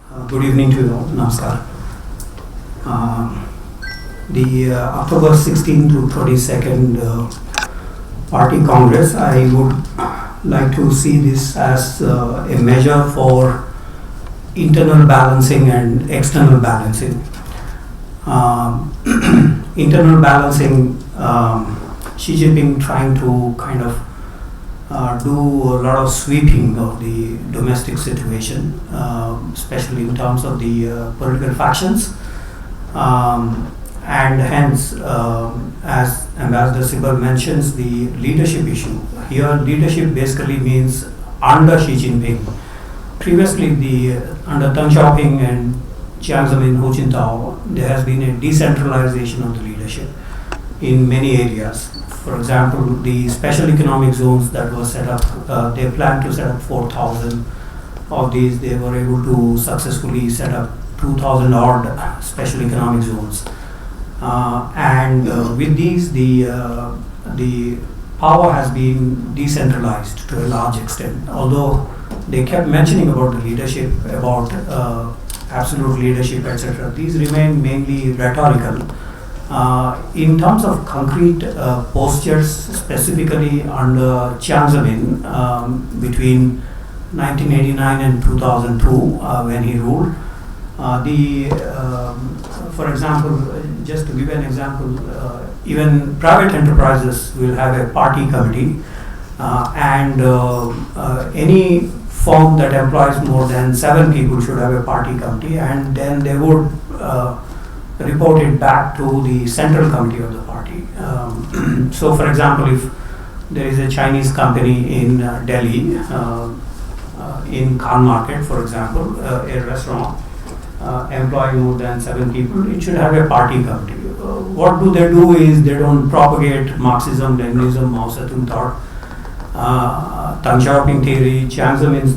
Good evening to you all. Namaskar. The October 16 to 22nd Party Congress, I would like to see this as a measure for internal balancing and external balancing. Internal balancing, Xi Jinping trying to kind of do a lot of sweeping of the domestic situation, especially in terms of the political factions, and hence, as Ambassador Sibal mentions, the leadership issue. Here, leadership basically means under Xi Jinping. Previously, under Deng Xiaoping and Jiang Zemin, Hu Jintao, there has been a decentralization of the leadership in many areas. For example, the special economic zones that were set up, they planned to set up 4,000 of these. They were able to successfully set up 2,000 odd special economic zones. With these, the power has been decentralized to a large extent. Although they kept mentioning about the leadership, about absolute leadership, etc., these remain mainly rhetorical. In terms of concrete postures, specifically under Jiang Zemin, between 1989 and 2002, when he ruled, for example, just to give an example, even private enterprises will have a party committee, and any firm that employs more than 7 people should have a party committee, and then they would report it back to the central committee of the party. So, for example, if there is a Chinese company in Delhi, in Khan Market, for example, a restaurant employing more than 7 people, it should have a party committee. What do is they don't propagate Marxism, Leninism, Mao Zedong thought, Deng Xiaoping theory. Jiang Zemin's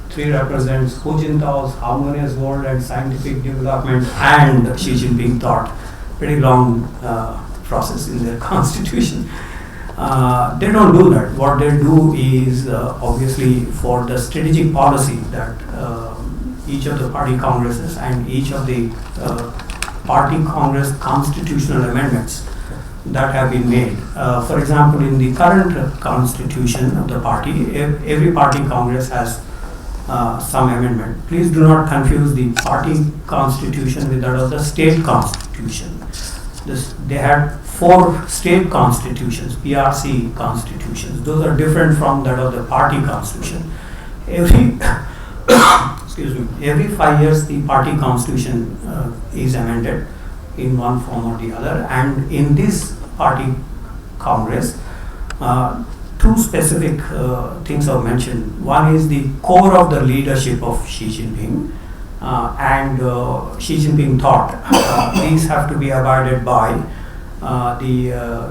three represents Hu Jintao's harmonious world and scientific development, and Xi Jinping thought. Pretty long process in their constitution. They don't do that. What they do is obviously for the strategic policy that each of the party congresses and each of the party congress constitutional amendments that have been made. For example, in the current constitution of the party, every party congress has some amendment. Please do not confuse the party constitution with that of the state constitution. They had 4 state constitutions, PRC constitutions. Those are different from that of the party constitution. Every 5 years, the party constitution is amended in one form or the other, and in this party congress, 2 specific things are mentioned. One is the core of the leadership of Xi Jinping, and Xi Jinping thought these have to be abided by.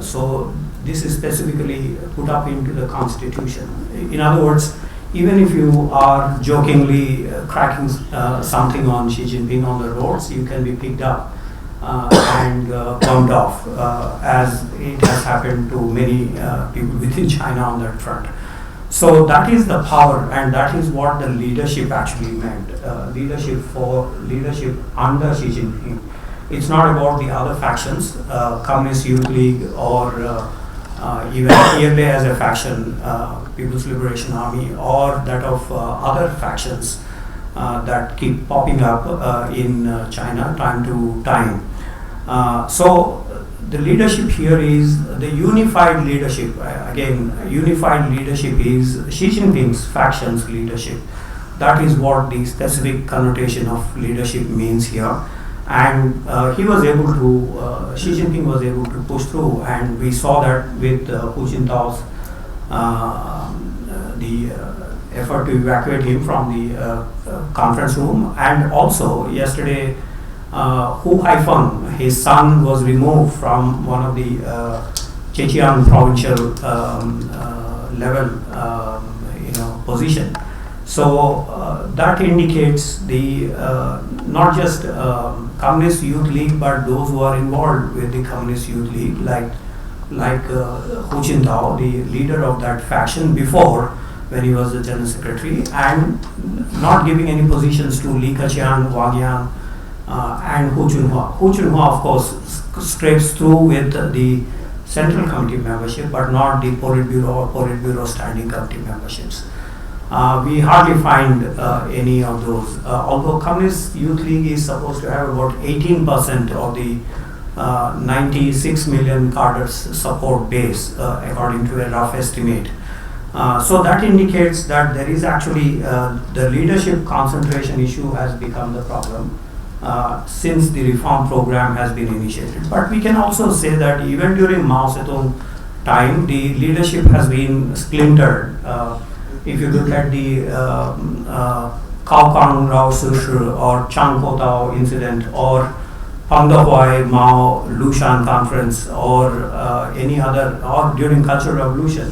So this is specifically put up into the constitution. In other words, even if you are jokingly cracking something on Xi Jinping on the roads, you can be picked up and bumped off, as it has happened to many people within China on that front. So that is the power, and that is what the leadership actually meant. Leadership under Xi Jinping. It's not about the other factions, Communist Youth League, or even ELA as a faction, People's Liberation Army, or that of other factions that keep popping up in China time to time. So the leadership here is the unified leadership. Again, unified leadership is Xi Jinping's faction's leadership. That is what the specific connotation of leadership means here. And Xi Jinping was able to push through, and we saw that with Hu Jintao's the effort to evacuate him from the conference room, and also yesterday Hu Haifeng, his son, was removed from one of the Zhejiang provincial level position. So that indicates the not just Communist Youth League, but those who are involved with the Communist Youth League, like Hu Jintao, the leader of that faction before, when he was the General Secretary, and not giving any positions to Li Keqiang, Wang Yang, and Hu Junhua. Hu Junhua, of course, scrapes through with the Central Committee membership, but not the Politburo or Politburo Standing Committee memberships. We hardly find any of those. Although Communist Youth League is supposed to have about 18% of the 96 million cadres support base, according to a rough estimate. So that indicates that there is actually the leadership concentration issue has become the problem since the reform program has been initiated. But we can also say that even during Mao Zedong time, the leadership has been splintered. If you look at the Cao Kang Rao Sushi or Chang Kotao incident, or Pangdahuai Mao Lushan conference, or any other, or during Cultural Revolution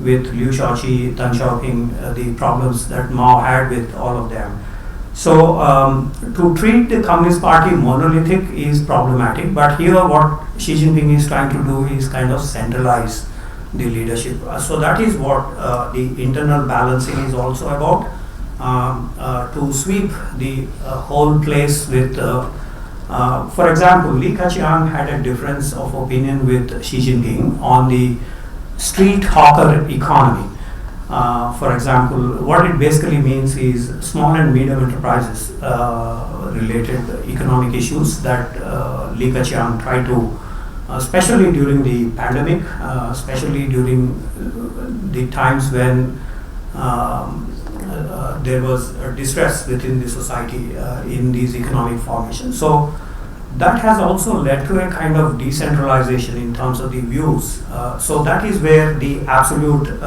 with Liu Shaoqi, Deng Xiaoping, the problems that Mao had with all of them. So to treat the Communist Party monolithic is problematic, but here what Xi Jinping is trying to do is kind of centralize the leadership. So that is what the internal balancing is also about, to sweep the whole place with, for example, Li Keqiang had a difference of opinion with Xi Jinping on the street hawker economy. For example, what it basically means is small and medium enterprises related economic issues that Li Keqiang tried to, especially during the pandemic, especially during the times when there was distress within the society in these economic formations. So that has also led to a kind of decentralization in terms of the views. So that is where the absolute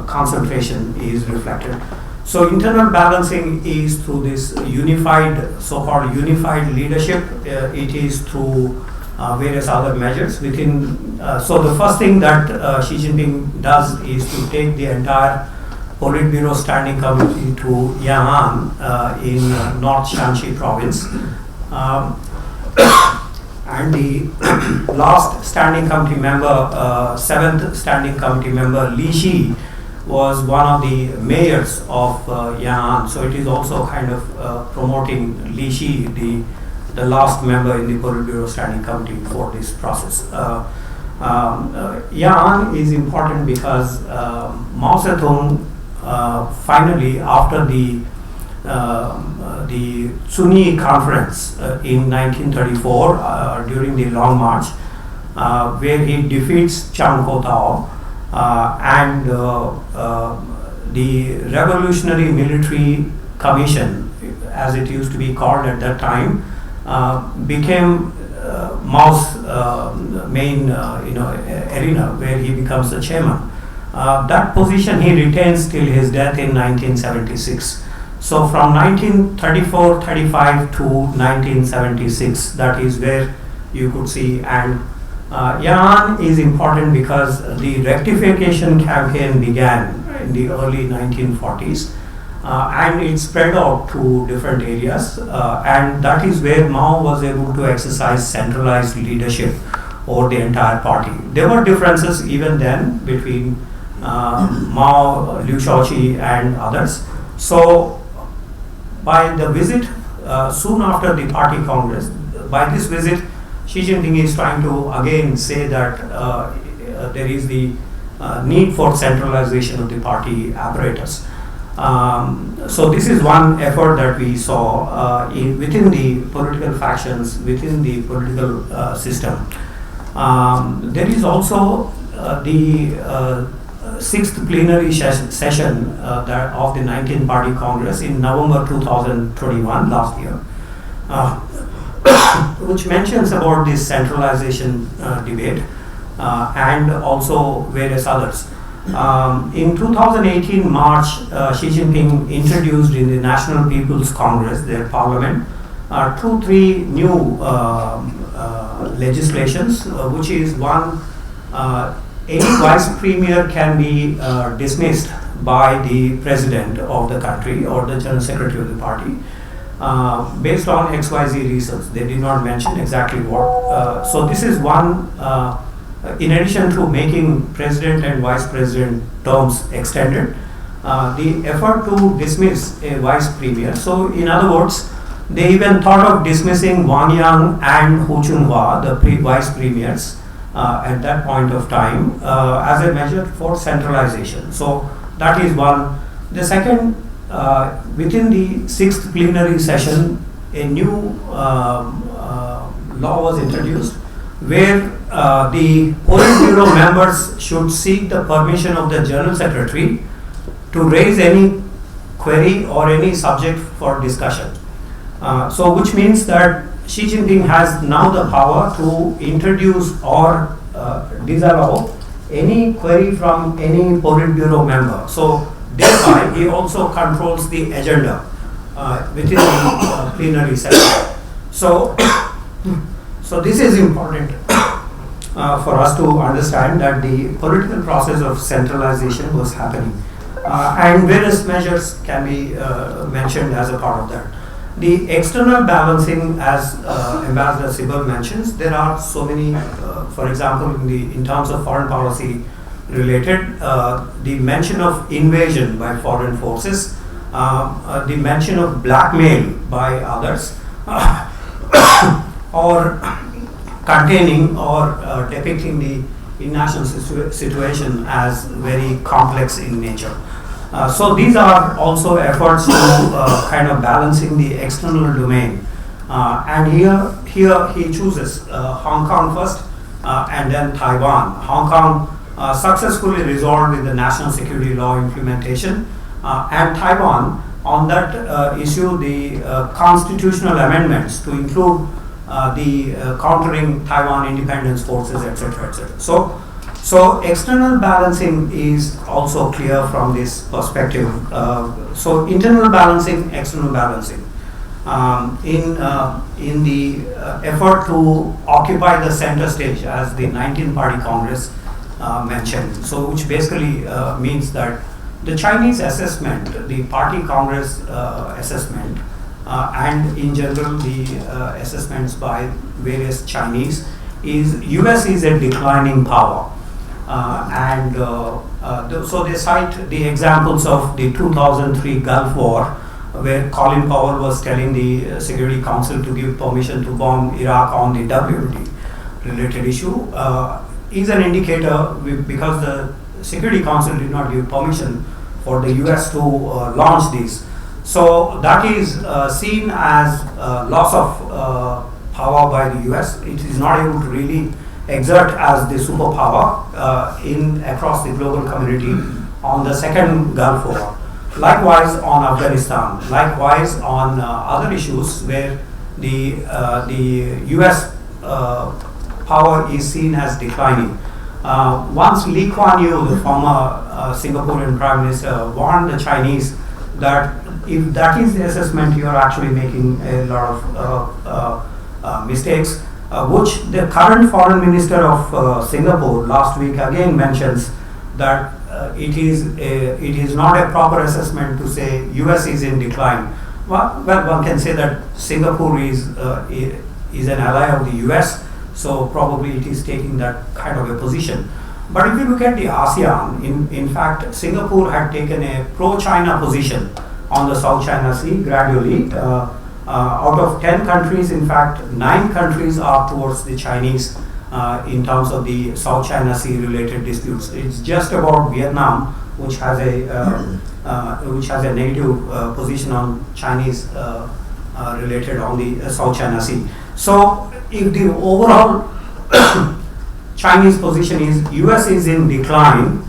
concentration is reflected. So internal balancing is through this unified, so-called unified leadership. It is through various other measures within. So the first thing that Xi Jinping does is to take the entire Politburo Standing Committee to Yan'an in North Shanxi province. And the last standing committee member, seventh standing committee member, Li Xi, was one of the mayors of Yan'an. So it is also kind of promoting Li Xi, the last member in the Politburo Standing Committee for this process. Yan'an is important because Mao Zedong finally, after the Zunyi conference in 1934 during the Long March, where he defeats Chang Kotao, and the Revolutionary Military Commission, as it used to be called at that time, became Mao's main arena, where he becomes the chairman. That position he retains till his death in 1976. So from 1934-35 to 1976, that is where you could see. And Yan'an is important because the rectification campaign began in the early 1940s, and it spread out to different areas, and that is where Mao was able to exercise centralized leadership over the entire party. There were differences even then between Mao, Liu Shaoqi and others. So by the visit, soon after the party congress, by this visit, Xi Jinping is trying to again say that there is the need for centralization of the party apparatus. So this is one effort that we saw within the political factions, within the political system. There is also the sixth plenary session that of the 19th Party Congress in November 2021, last year, which mentions about this centralization debate and also various others. In 2018 March, Xi Jinping introduced in the National People's Congress, their parliament, 2-3 new legislations, which is one, any vice premier can be dismissed by the president of the country or the general secretary of the party based on XYZ reasons. They did not mention exactly what. So this is one in addition to making president and vice president terms extended, the effort to dismiss a vice premier. So, in other words, they even thought of dismissing Wang Yang and Hu Chunhua, the vice premiers, at that point of time, as a measure for centralization. So, that is one. The second, within the 6th plenary session, a new law was introduced where the Politburo members should seek the permission of the General Secretary to raise any query or any subject for discussion. So, which means that Xi Jinping has now the power to introduce or disallow any query from any Politburo member. So, thereby he also controls the agenda within the plenary session. So, so this is important for us to understand that the political process of centralization was happening, and various measures can be mentioned as a part of that. The external balancing, as Ambassador Sibal mentions, there are so many. For example, in terms of foreign policy related, the mention of invasion by foreign forces, the mention of blackmail by others, or containing or depicting the international situation as very complex in nature. So these are also efforts to kind of balancing the external domain. And here he chooses Hong Kong first and then Taiwan. Hong Kong successfully resolved with the national security law implementation, and Taiwan on that issue the constitutional amendments to include the countering Taiwan independence forces, etc., etc. So external balancing is also clear from this perspective. So internal balancing, external balancing. In the effort to occupy the center stage, as the 19th Party Congress mentioned, so which basically means that the Chinese assessment, the Party Congress assessment, and in general the assessments by various Chinese is US is a declining power. So they cite the examples of the 2003 Gulf War, where Colin Powell was telling the Security Council to give permission to bomb Iraq on the WMD related issue, is an indicator because the Security Council did not give permission for the US to launch these. So that is seen as loss of power by the US. It is not able to really exert as the superpower across the global community on the second Gulf War. Likewise on Afghanistan. Likewise on other issues where the US power is seen as declining. Once Lee Kuan Yew, the former Singaporean Prime Minister, warned the Chinese that if that is the assessment, you are actually making a lot of mistakes, which the current Foreign Minister of Singapore last week again mentions that it is not a proper assessment to say US is in decline. Well, one can say that Singapore is an ally of the US, so probably it is taking that kind of a position. But if you look at the ASEAN, in fact, Singapore had taken a pro-China position on the South China Sea gradually. Out of 10 countries, in fact, 9 countries are towards the Chinese in terms of the South China Sea related disputes. It's just about Vietnam, which has a negative position on Chinese related on the South China Sea. So, if the overall Chinese position is US is in decline,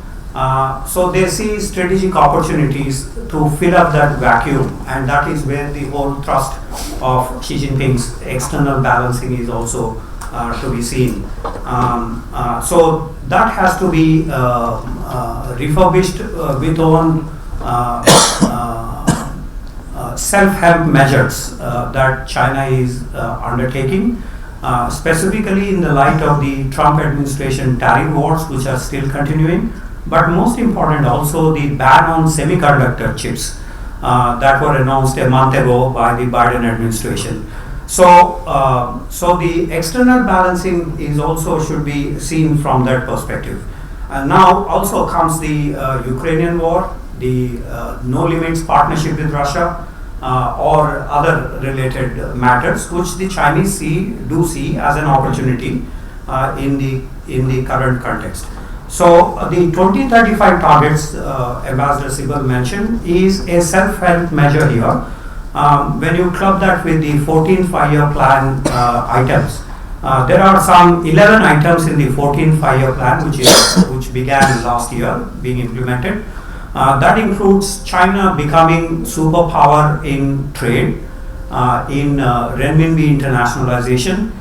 so they see strategic opportunities to fill up that vacuum, and that is where the whole thrust of Xi Jinping's external balancing is also to be seen. So that has to be refurbished with own self-help measures that China is undertaking, specifically in the light of the Trump administration tariff wars, which are still continuing. But most important, also the ban on semiconductor chips that were announced a month ago by the Biden administration. So the external balancing is also should be seen from that perspective. And now also comes the Ukrainian war, the no limits partnership with Russia, or other related matters, which the Chinese do see as an opportunity in the current context. So the 2035 targets Ambassador Sibal mentioned is a self-help measure here. When you club that with the 14 5-year plan items, there are some 11 items in the 14 5-year plan which began last year being implemented. That includes China becoming superpower in trade, in renminbi internationalization,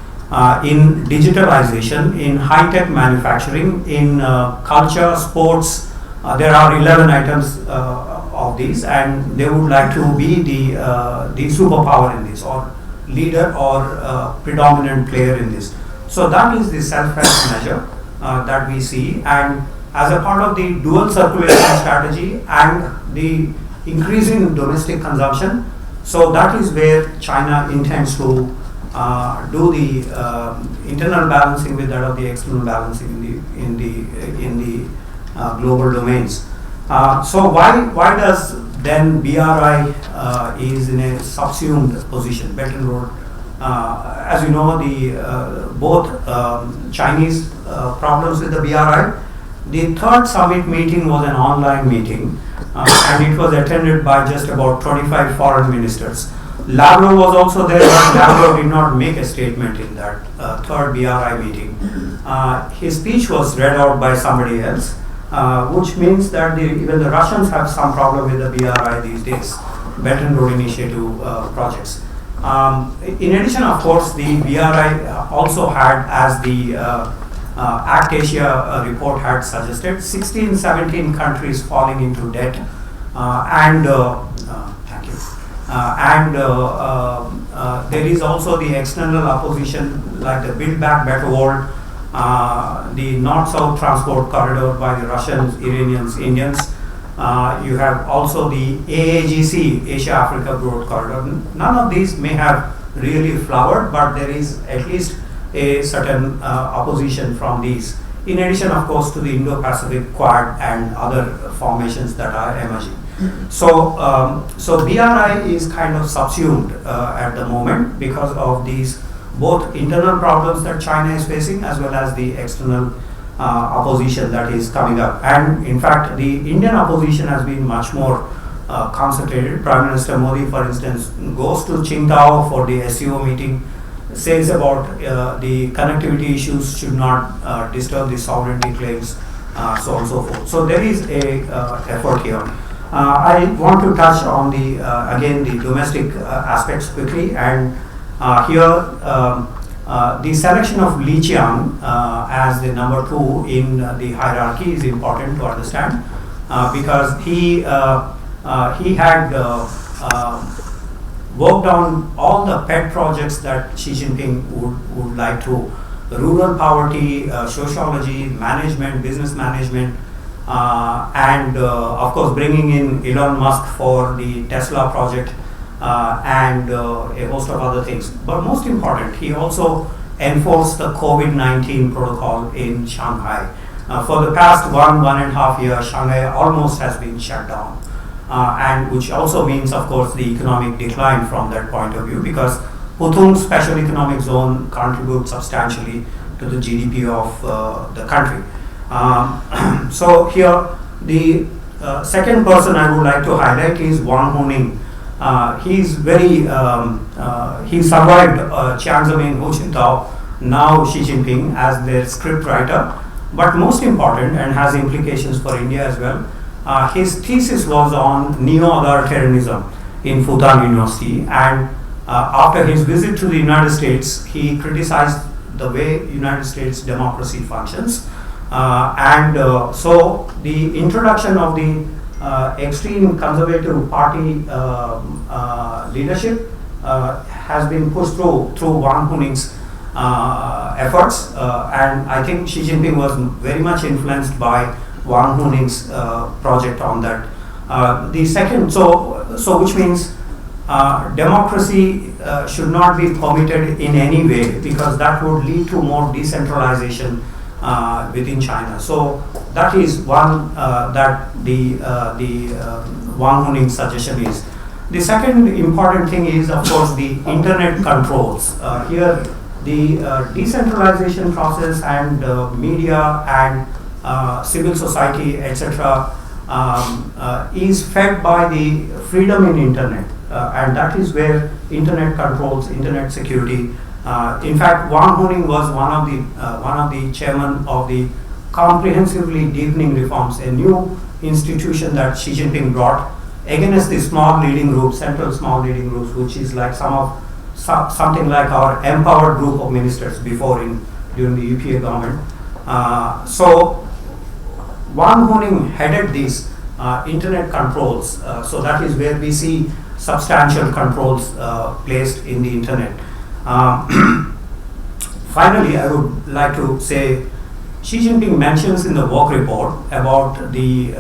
in digitalization, in high-tech manufacturing, in culture, sports. There are 11 items of these, and they would like to be the superpower in this, or leader or predominant player in this. So that is the self-help measure that we see, and as a part of the dual circulation strategy and the increasing domestic consumption, so that is where China intends to do the internal balancing with that of the external balancing in the global domains. So why does then BRI is in a subsumed position, Belt and Road? As you know, the both Chinese problems with the BRI. The third summit meeting was an online meeting, and it was attended by just about 25 foreign ministers. Lavrov was also there, but Lavrov did not make a statement in that third BRI meeting. His speech was read out by somebody else, which means that even the Russians have some problem with the BRI these days, Belt and Road Initiative projects. In addition, of course, the BRI also had, as the Act Asia report had suggested, 16, 17 countries falling into debt, and thank you. There is also the external opposition, like the Build Back Better World, the North-South Transport Corridor by the Russians, Iranians, Indians. You have also the AAGC, Asia-Africa Growth Corridor. None of these may have really flowered, but there is at least a certain opposition from these. In addition, of course, to the Indo-Pacific Quad and other formations that are emerging. So BRI is kind of subsumed at the moment because of these both internal problems that China is facing as well as the external opposition that is coming up. And in fact, the Indian opposition has been much more concentrated. Prime Minister Modi, for instance, goes to Qingdao for the SCO meeting, says about the connectivity issues should not disturb the sovereignty claims, so on and so forth. So there is a effort here. I want to touch on the again the domestic aspects quickly, and here the selection of Li Qiang as the number 2 in the hierarchy is important to understand, because he had worked on all the pet projects that Xi Jinping would like to: rural poverty, sociology, management, business management, and of course bringing in Elon Musk for the Tesla project, and a host of other things. But most important, he also enforced the COVID-19 protocol in Shanghai. For the past 1.5 years, Shanghai almost has been shut down, and which also means, of course, the economic decline from that point of view, because Putung Special Economic Zone contributes substantially to the GDP of the country. So here, the second person I would like to highlight is Wang Huning. He's very, he survived Jiang Zemin, Hu Jintao, now Xi Jinping as their script writer, but most important, and has implications for India as well, his thesis was on neo-authoritarianism in Fudan University, and after his visit to the United States, he criticized the way United States democracy functions, and so the introduction of the extreme conservative party leadership has been pushed through Wang Huning's efforts, and I think Xi Jinping was very much influenced by Wang Huning's project on that. The second, so which means democracy should not be permitted in any way, because that would lead to more decentralization within China. So that is one that the Wang Huning's suggestion is. The second important thing is, of course, the internet controls. Here, the decentralization process and media and civil society, etc., is fed by the freedom in internet, and that is where internet controls, internet security. In fact, Wang Huning was one of the chairman of the comprehensively deepening reforms, a new institution that Xi Jinping brought against the small leading groups, central small leading groups, which is like something like our empowered group of ministers before during the UPA government. So Wang Huning headed these internet controls, so that is where we see substantial controls placed in the internet. Finally, I would like to say Xi Jinping mentions in the work report about the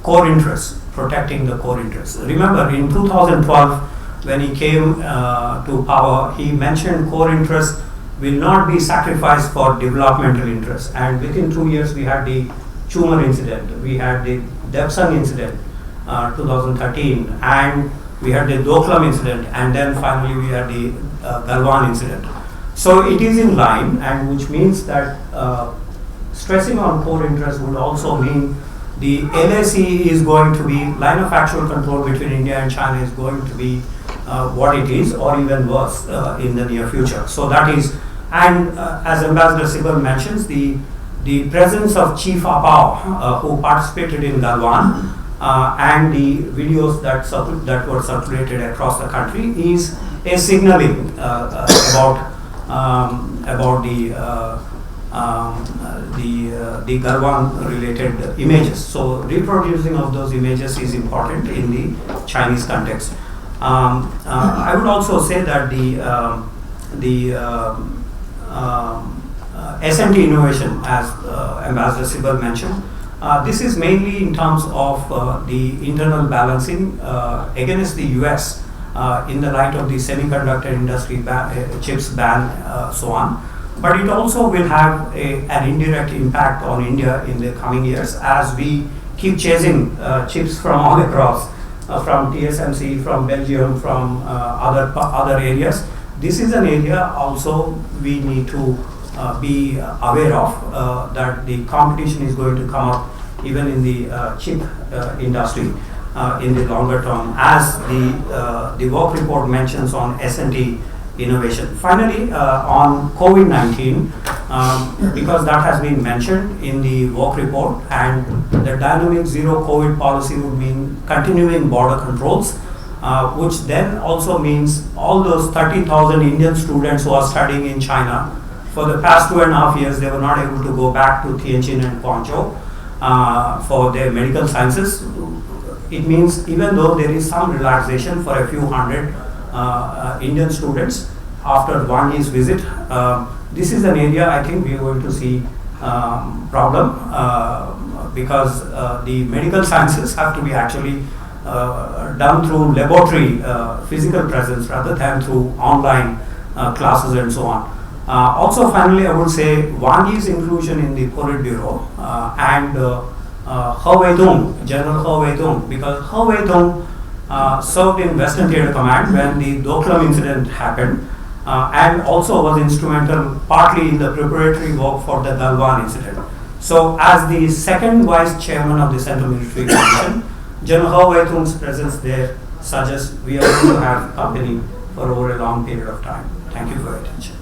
core interests, protecting the core interests. Remember, in 2012, when he came to power, he mentioned core interests will not be sacrificed for developmental interests. And within 2 years, we had the Chumer incident, we had the Depsang incident, 2013, and we had the Doklam incident, and then finally we had the Galwan incident. So it is in line, and which means that stressing on core interests would also mean the LAC is going to be, line of actual control between India and China is going to be what it is, or even worse in the near future. So that is, and as Ambassador Sibal mentions, the presence of Chief Apao, who participated in Galwan, and the videos that were circulated across the country is a signaling about the Galwan related images. So reproducing of those images is important in the Chinese context. I would also say that the S&T innovation, as Ambassador Sibal mentioned, this is mainly in terms of the internal balancing against the US in the light of the semiconductor industry chips ban, so on. But it also will have an indirect impact on India in the coming years as we keep chasing chips from all across, from TSMC, from Belgium, from other areas. This is an area also we need to be aware of, that the competition is going to come up even in the chip industry in the longer term, as the work report mentions on S&T innovation. Finally, on COVID-19, because that has been mentioned in the work report, and the dynamic zero COVID policy would mean continuing border controls, which then also means all those 30,000 Indian students who are studying in China. For the past 2.5 years, they were not able to go back to Tianjin and Guangzhou for their medical sciences. It means even though there is some relaxation for a few hundred Indian students after 1 year's visit, this is an area I think we are going to see problem because the medical sciences have to be actually done through laboratory physical presence rather than through online classes and so on. Also, finally, I would say Wang Yi's inclusion in the Politburo and He Weidong, General He Weidong, because He Weidong served in Western Theater Command when the Doklam incident happened, and also was instrumental partly in the preparatory work for the Galwan incident. So, as the second vice chairman of the Central Military Commission, General He Weidong's presence there suggests we are going to have company for over a long period of time. Thank you for your attention.